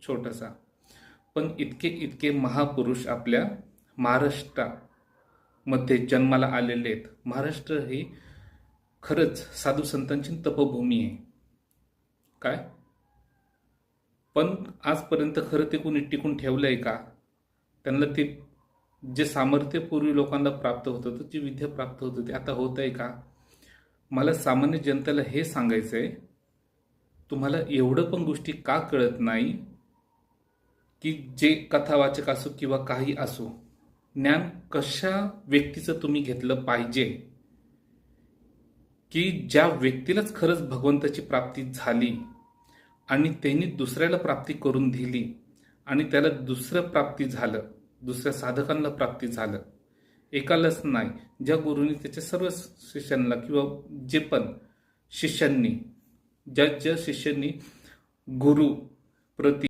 छोटासा, पण इतके इतके महापुरुष आपल्या महाराष्ट्रामध्ये जन्माला आलेले आहेत. महाराष्ट्र ही खरंच साधू संतांची तपभूमी आहे. काय पण आजपर्यंत खरं ते कोणी टिकून ठेवलंय का? त्यांना ते जे सामर्थ्य पूर्वी लोकांना प्राप्त होत होतं, जी विद्या प्राप्त होत होती, आता होत आहे का? मला सामान्य जनतेला हे सांगायचंय, तुम्हाला एवढं पण गोष्टी का कळत नाही की जे कथावाचक असो किंवा काही असो, ज्ञान कशा व्यक्तीचं तुम्ही घेतलं पाहिजे की ज्या व्यक्तीलाच खरंच भगवंताची प्राप्ती झाली आणि त्यांनी दुसऱ्याला प्राप्ती करून दिली आणि त्याला दुसरं प्राप्ती झालं, दुसऱ्या साधकांना प्राप्ती झालं. एकालाच नाही, ज्या गुरुनी त्याच्या सर्व शिष्यांना किंवा जे पण शिष्यांनी ज्या शिष्यांनी गुरु प्रति